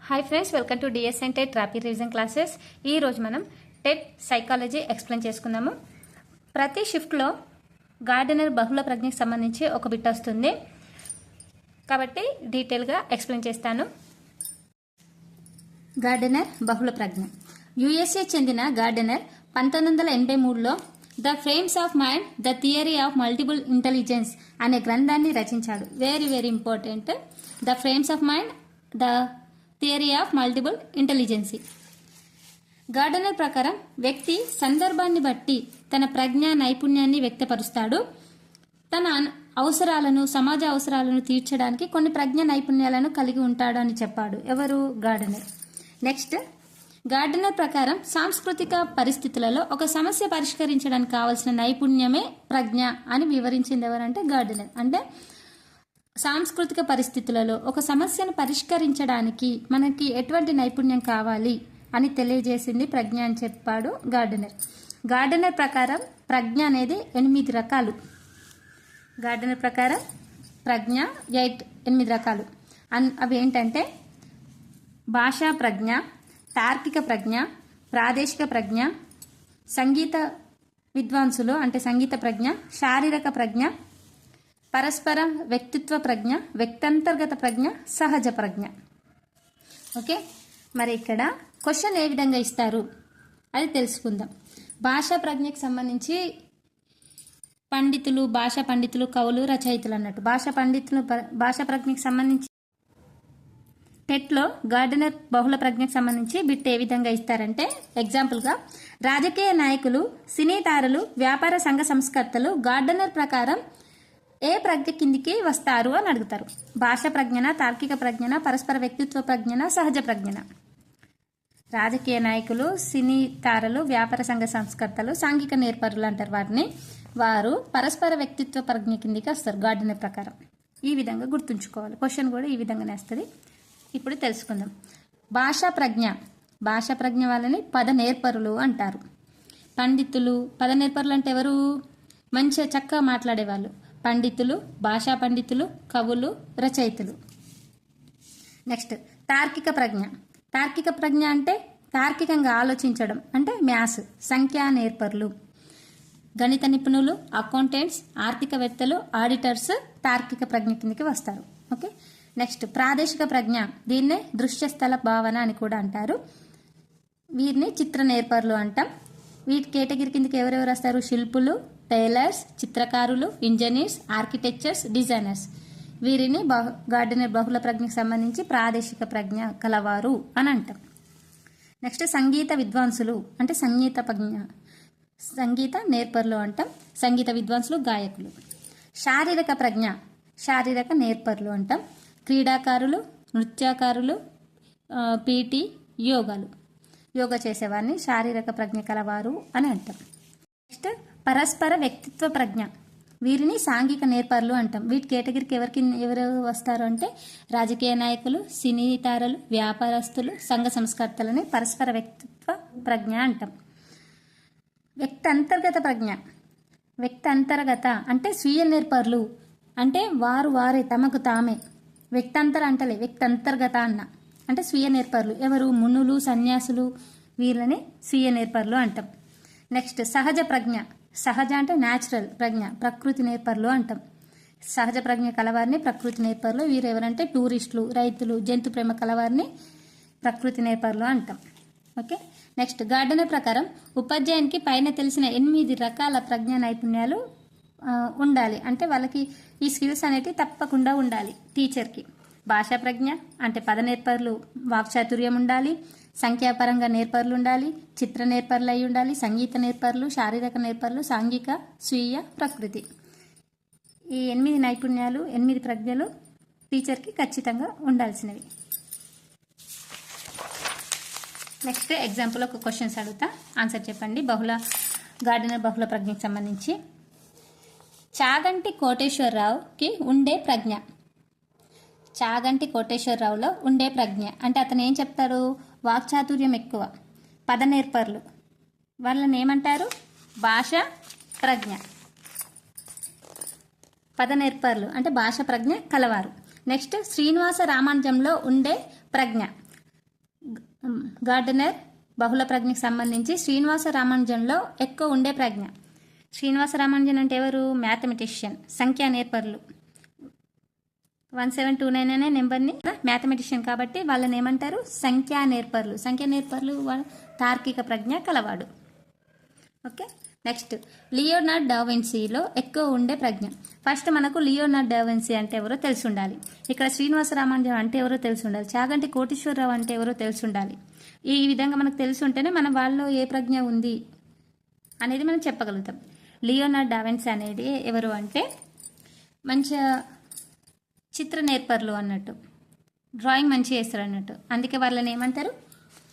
Hi friends, welcome to DSN TET rapid revision classes. ఈరోజు మనం TET psychology explain చేసుకుందాము. ప్రతి షిఫ్ట్లో గార్డెనర్ బహుళ ప్రజ్ఞకి సంబంధించి ఒక బిట్ వస్తుంది కాబట్టి డీటెయిల్గా ఎక్స్ప్లెయిన్ చేస్తాను. గార్డెనర్ బహుళ ప్రజ్ఞ. యుఎస్ఏ చెందిన గార్డెనర్ 1983లో the frames of mind the theory of multiple intelligence అనే గ్రంథాన్ని రచించాడు. Very very important. The frames of mind the theory of multiple intelligence. Gardner ప్రకారం వ్యక్తి సందర్భాన్ని బట్టి తన ప్రజ్ఞా నైపుణ్యాన్ని వ్యక్తపరుస్తాడు. తన అవసరాలను, సమాజ అవసరాలను తీర్చడానికి కొన్ని ప్రజ్ఞా నైపుణ్యాలను కలిగి ఉంటాడు అని చెప్పాడు. ఎవరు? గార్డెనర్. నెక్స్ట్, గార్డెనర్ ప్రకారం సాంస్కృతిక పరిస్థితులలో ఒక సమస్య పరిష్కరించడానికి కావాల్సిన నైపుణ్యమే ప్రజ్ఞ అని వివరించింది ఎవరంటే గార్డెనర్. అంటే సాంస్కృతిక పరిస్థితులలో ఒక సమస్యను పరిష్కరించడానికి మనకి ఎటువంటి నైపుణ్యం కావాలి అని తెలియజేసింది ప్రజ్ఞ అని చెప్పాడు గార్డెనర్. గార్డెనర్ ప్రకారం ప్రజ్ఞ అనేది 8 రకాలు. గార్డెనర్ ప్రకారం ప్రజ్ఞ 8 రకాలు. అవి ఏంటంటే భాషా ప్రజ్ఞ, తార్కిక ప్రజ్ఞ, ప్రాదేశిక ప్రజ్ఞ, సంగీత విద్వాంసులు అంటే సంగీత ప్రజ్ఞ, శారీరక ప్రజ్ఞ, పరస్పర వ్యక్తిత్వ ప్రజ్ఞ, వ్యక్తంతర్గత ప్రజ్ఞ, సహజ ప్రజ్ఞ. ఓకే, మరి ఇక్కడ క్వశ్చన్ ఏ విధంగా ఇస్తారు అది తెలుసుకుందాం. భాషా ప్రజ్ఞకి సంబంధించి పండితులు, భాషా పండితులు, కవులు, రచయితలు అన్నట్టు. భాషా ప్రజ్ఞకి సంబంధించి టెట్లో గార్డెనర్ బహుళ ప్రజ్ఞకు సంబంధించి బిట్ ఏ విధంగా ఇస్తారంటే, ఎగ్జాంపుల్గా రాజకీయ నాయకులు, సినీ తారలు, వ్యాపార సంఘ సంస్కర్తలు గార్డెనర్ ప్రకారం ఏ ప్రజ్ఞ కిందికి వస్తారు అని అడుగుతారు. భాషా ప్రజ్ఞన, తార్కిక ప్రజ్ఞన, పరస్పర వ్యక్తిత్వ ప్రజ్ఞన, సహజ ప్రజ్ఞన. రాజకీయ నాయకులు, సినీ తారలు, వ్యాపార సంఘ సంస్కర్తలు, సాంఘిక నేర్పరులు అంటారు వారిని. వారు పరస్పర వ్యక్తిత్వ ప్రజ్ఞ కిందికి వస్తారు గార్డెనర్ ప్రకారం. ఈ విధంగా గుర్తుంచుకోవాలి. క్వశ్చన్ కూడా ఈ విధంగానే వస్తుంది. ఇప్పుడు తెలుసుకుందాం. భాషా ప్రజ్ఞ. భాషా ప్రజ్ఞ వాళ్ళని పద నేర్పరులు అంటారు. పండితులు, పద నేర్పరులు అంటే ఎవరు? మంచిగా చక్కగా మాట్లాడేవాళ్ళు. పండితులు, భాషా పండితులు, కవులు, రచయితలు. నెక్స్ట్, తార్కిక ప్రజ్ఞ. తార్కిక ప్రజ్ఞ అంటే తార్కికంగా ఆలోచించడం అంటే మ్యాథ్స్, సంఖ్యా నేర్పరులు. గణిత నిపుణులు, అకౌంటెంట్స్, ఆర్థికవేత్తలు, ఆడిటర్స్ తార్కిక ప్రజ్ఞ కిందకి వస్తారు. ఓకే, నెక్స్ట్ ప్రాదేశిక ప్రజ్ఞ. దీన్నే దృశ్య స్థల భావన అని కూడా అంటారు. వీరిని చిత్ర నేర్పరులు అంటాం. వీటి కేటగిరీ కిందకి ఎవరెవరు వస్తారు? శిల్పులు, టైలర్స్, చిత్రకారులు, ఇంజనీర్స్, ఆర్కిటెక్చర్స్, డిజైనర్స్. వీరిని గార్డెనర్ బహుళ ప్రజ్ఞకు సంబంధించి ప్రాదేశిక ప్రజ్ఞ కలవారు అని అంటాం. నెక్స్ట్, సంగీత విద్వాంసులు అంటే సంగీత ప్రజ్ఞ, సంగీత నేర్పరులు అంటాం. సంగీత విద్వాంసులు, గాయకులు. శారీరక ప్రజ్ఞ, శారీరక నేర్పరులు అంటాం. క్రీడాకారులు, నృత్యకారులు, పీటీ, యోగా చేసేవారిని శారీరక ప్రజ్ఞ కలవారు అని అంటాం. నెక్స్ట్, పరస్పర వ్యక్తిత్వ ప్రజ్ఞ. వీరిని సాంఘిక నేర్పరులు అంటాం. వీటి కేటగిరీకి ఎవరు వస్తారు అంటే రాజకీయ నాయకులు, సినీ తారలు, వ్యాపారస్తులు, సంఘ సంస్కర్తలని పరస్పర వ్యక్తిత్వ ప్రజ్ఞ అంటాం. వ్యక్తి అంతర్గత ప్రజ్ఞ. వ్యక్తి అంతర్గత అంటే స్వీయ నేర్పరులు అంటే వారే తమకు తామే. వ్యక్తంతర అంటలే, వ్యక్తి అంతర్గత అన్న అంటే స్వీయ నేర్పరులు. ఎవరు? మునులు, సన్యాసులు. వీళ్ళని స్వీయ నేర్పరులు అంటాం. నెక్స్ట్, సహజ ప్రజ్ఞ. సహజ అంటే న్యాచురల్ ప్రజ్ఞ, ప్రకృతి నేర్పరులు అంటాం. సహజ ప్రజ్ఞ కలవారిని ప్రకృతి నేర్పరులు. వీరు ఎవరంటే టూరిస్టులు, రైతులు, జంతు ప్రేమ కలవారిని ప్రకృతి నేర్పరులు అంటాం. ఓకే, నెక్స్ట్, గార్డెనర్ ప్రకారం ఉపాధ్యాయునికి పైన తెలిసిన 8 రకాల ప్రజ్ఞా నైపుణ్యాలు ఉండాలి. అంటే వాళ్ళకి ఈ స్కిల్స్ అనేవి తప్పకుండా ఉండాలి టీచర్కి. భాషా ప్రజ్ఞ అంటే పద నేర్పరులు, వాక్చాతుర్యం ఉండాలి. సంఖ్యాపరంగా నేర్పరులు ఉండాలి. చిత్ర నేర్పరులు అయి ఉండాలి. సంగీత నేర్పరులు, శారీరక నేర్పరులు, సాంఘిక, స్వీయ, ప్రకృతి. ఈ 8 నైపుణ్యాలు, 8 ప్రజ్ఞలు టీచర్కి ఖచ్చితంగా ఉండాల్సినవి. నెక్స్ట్ ఎగ్జాంపుల్ ఒక క్వశ్చన్స్ అడుగుతా, ఆన్సర్ చెప్పండి. గార్డెనర్ బహుళ ప్రజ్ఞకి సంబంధించి చాగంటి కోటేశ్వరరావుకి ఉండే ప్రజ్ఞ. చాగంటి కోటేశ్వరరావులో ఉండే ప్రజ్ఞ అంటే అతను ఏం చెప్తాడు? వాక్చాతుర్యం ఎక్కువ. పద నేర్పరులు వాళ్ళని ఏమంటారు? భాషా ప్రజ్ఞ. పద నేర్పరులు అంటే భాషా ప్రజ్ఞ కలవారు. నెక్స్ట్, శ్రీనివాస రామానుజంలో ఉండే ప్రజ్ఞ. గార్డనర్ బహుళ ప్రజ్ఞకు సంబంధించి శ్రీనివాస రామానుజన్లో ఎక్కువ ఉండే ప్రజ్ఞ. శ్రీనివాస రామానుజన్ అంటే ఎవరు? మ్యాథమెటిషియన్, సంఖ్యా నేర్పరులు. 1729 అనే నెంబర్ని మ్యాథమెటిషియన్ కాబట్టి వాళ్ళని ఏమంటారు? సంఖ్యా నేర్పరులు. సంఖ్యా నేర్పరులు తార్కిక ప్రజ్ఞ కలవాడు. ఓకే, నెక్స్ట్ లియోనార్డ్ డావిన్సీలో ఎక్కువ ఉండే ప్రజ్ఞ. ఫస్ట్ మనకు లియోనార్డ్ డావిన్సీ అంటే ఎవరో తెలిసి ఉండాలి. ఇక్కడ శ్రీనివాస రామానుజన్ అంటే ఎవరో తెలిసి ఉండాలి. చాగంటి కోటేశ్వరరావు అంటే ఎవరో తెలిసి ఉండాలి. ఈ విధంగా మనకు తెలిసి ఉంటేనే మన వాళ్ళలో ఏ ప్రజ్ఞ ఉంది అనేది మనం చెప్పగలుగుతాం. లియోనార్డ్ డావిన్సీ అనేది ఎవరు అంటే మంచిగా చిత్ర నేర్పరులు అన్నట్టు, డ్రాయింగ్ మంచిగా చేస్తారు అన్నట్టు. అందుకే వాళ్ళని ఏమంటారు?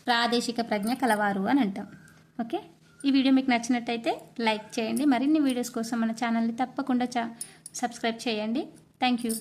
ప్రాదేశిక ప్రజ్ఞ కలవారు అని అంటాం. ఓకే, ఈ వీడియో మీకు నచ్చినట్టయితే లైక్ చేయండి. మరిన్ని వీడియోస్ కోసం మన ఛానల్ని తప్పకుండా సబ్స్క్రైబ్ చేయండి. Thank you.